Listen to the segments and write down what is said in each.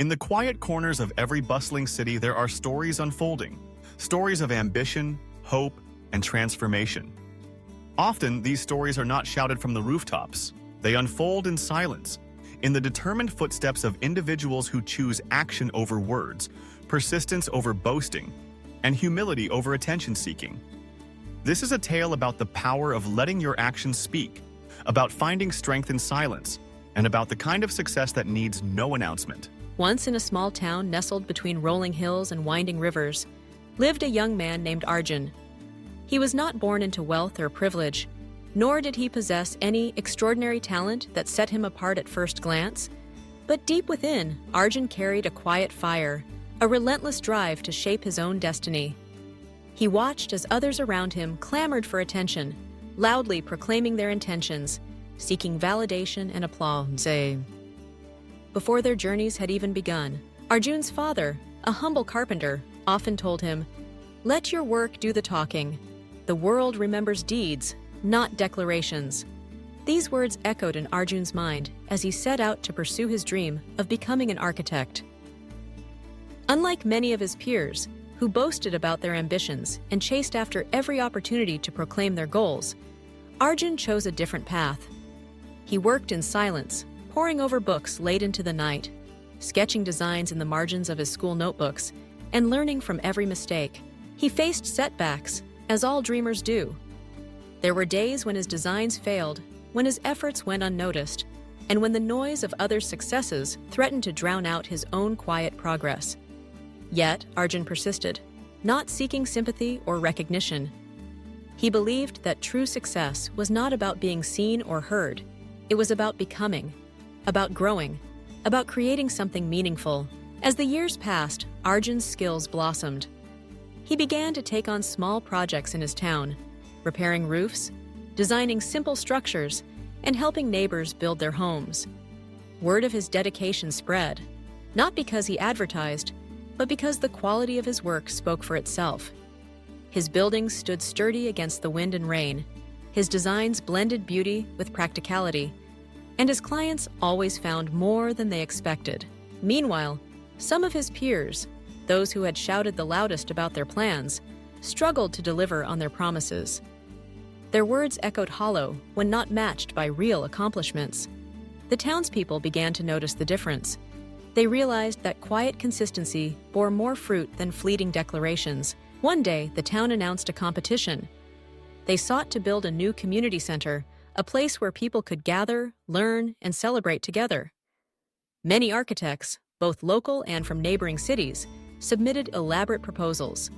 In the quiet corners of every bustling city, there are stories unfolding. Stories of ambition, hope, and transformation. Often, these stories are not shouted from the rooftops. They unfold in silence, in the determined footsteps of individuals who choose action over words, persistence over boasting, and humility over attention-seeking. This is a tale about the power of letting your actions speak, about finding strength in silence, and about the kind of success that needs no announcement. Once in a small town nestled between rolling hills and winding rivers, lived a young man named Arjun. He was not born into wealth or privilege, nor did he possess any extraordinary talent that set him apart at first glance. But deep within, Arjun carried a quiet fire, a relentless drive to shape his own destiny. He watched as others around him clamored for attention, loudly proclaiming their intentions, seeking validation and applause. Before their journeys had even begun, Arjun's father, a humble carpenter, often told him, "Let your work do the talking. The world remembers deeds, not declarations." These words echoed in Arjun's mind as he set out to pursue his dream of becoming an architect. Unlike many of his peers, who boasted about their ambitions and chased after every opportunity to proclaim their goals, Arjun chose a different path. He worked in silence, poring over books late into the night, sketching designs in the margins of his school notebooks, and learning from every mistake. He faced setbacks, as all dreamers do. There were days when his designs failed, when his efforts went unnoticed, and when the noise of others' successes threatened to drown out his own quiet progress. Yet, Arjun persisted, not seeking sympathy or recognition. He believed that true success was not about being seen or heard. It was about becoming, about growing, about creating something meaningful. As the years passed, Arjun's skills blossomed. He began to take on small projects in his town, repairing roofs, designing simple structures, and helping neighbors build their homes. Word of his dedication spread, not because he advertised, but because the quality of his work spoke for itself. His buildings stood sturdy against the wind and rain. His designs blended beauty with practicality, and his clients always found more than they expected. Meanwhile, some of his peers, those who had shouted the loudest about their plans, struggled to deliver on their promises. Their words echoed hollow when not matched by real accomplishments. The townspeople began to notice the difference. They realized that quiet consistency bore more fruit than fleeting declarations. One day, the town announced a competition. They sought to build a new community center, a place where people could gather, learn, and celebrate together. Many architects, both local and from neighboring cities, submitted elaborate proposals.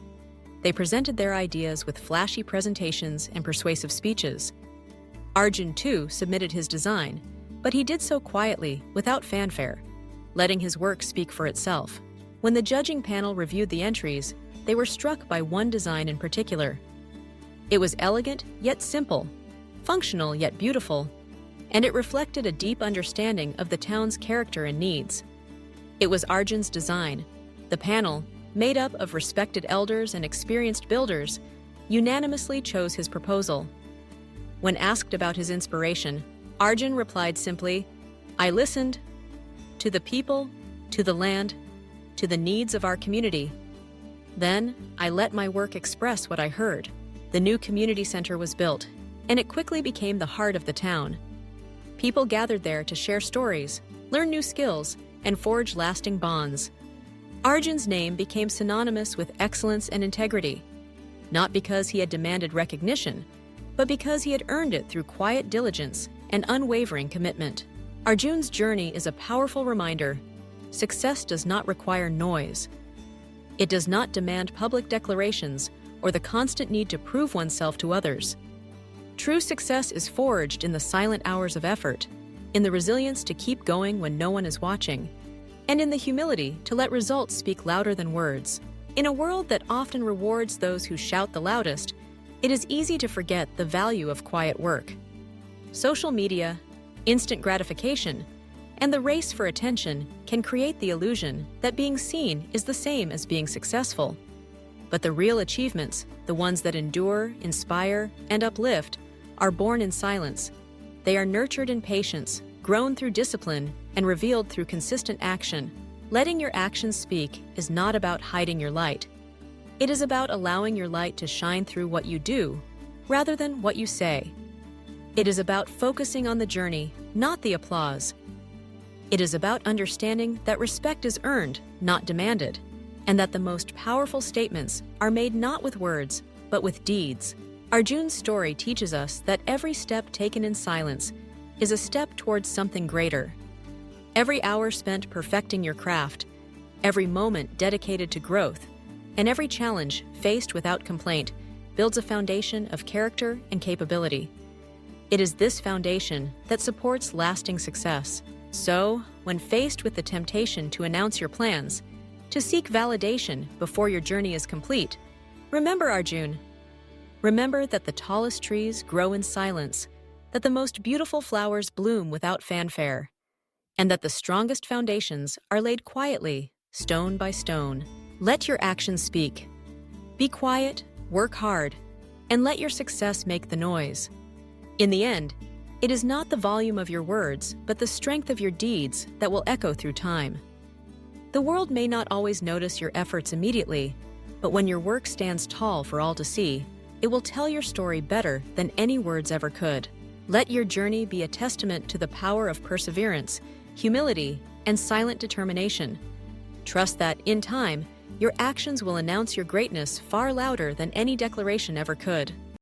They presented their ideas with flashy presentations and persuasive speeches. Arjun, too, submitted his design, but he did so quietly, without fanfare, letting his work speak for itself. When the judging panel reviewed the entries, they were struck by one design in particular. It was elegant yet simple, functional yet beautiful, and it reflected a deep understanding of the town's character and needs. It was Arjun's design. The panel, made up of respected elders and experienced builders, unanimously chose his proposal. When asked about his inspiration, Arjun replied simply, "I listened to the people, to the land, to the needs of our community. Then, I let my work express what I heard." The new community center was built, and it quickly became the heart of the town. People gathered there to share stories, learn new skills, and forge lasting bonds. Arjun's name became synonymous with excellence and integrity, not because he had demanded recognition, but because he had earned it through quiet diligence and unwavering commitment. Arjun's journey is a powerful reminder: success does not require noise. It does not demand public declarations or the constant need to prove oneself to others. True success is forged in the silent hours of effort, in the resilience to keep going when no one is watching, and in the humility to let results speak louder than words. In a world that often rewards those who shout the loudest, it is easy to forget the value of quiet work. Social media, instant gratification, and the race for attention can create the illusion that being seen is the same as being successful. But the real achievements, the ones that endure, inspire, and uplift, are born in silence. They are nurtured in patience, grown through discipline, and revealed through consistent action. Letting your actions speak is not about hiding your light. It is about allowing your light to shine through what you do, rather than what you say. It is about focusing on the journey, not the applause. It is about understanding that respect is earned, not demanded, and that the most powerful statements are made not with words, but with deeds. Arjun's story teaches us that every step taken in silence is a step towards something greater. Every hour spent perfecting your craft, every moment dedicated to growth, and every challenge faced without complaint builds a foundation of character and capability. It is this foundation that supports lasting success. So, when faced with the temptation to announce your plans, to seek validation before your journey is complete, remember Arjun. Remember that the tallest trees grow in silence, that the most beautiful flowers bloom without fanfare, and that the strongest foundations are laid quietly, stone by stone. Let your actions speak. Be quiet, work hard, and let your success make the noise. In the end, it is not the volume of your words, but the strength of your deeds that will echo through time. The world may not always notice your efforts immediately, but when your work stands tall for all to see, it will tell your story better than any words ever could. Let your journey be a testament to the power of perseverance, humility, and silent determination. Trust that, in time, your actions will announce your greatness far louder than any declaration ever could.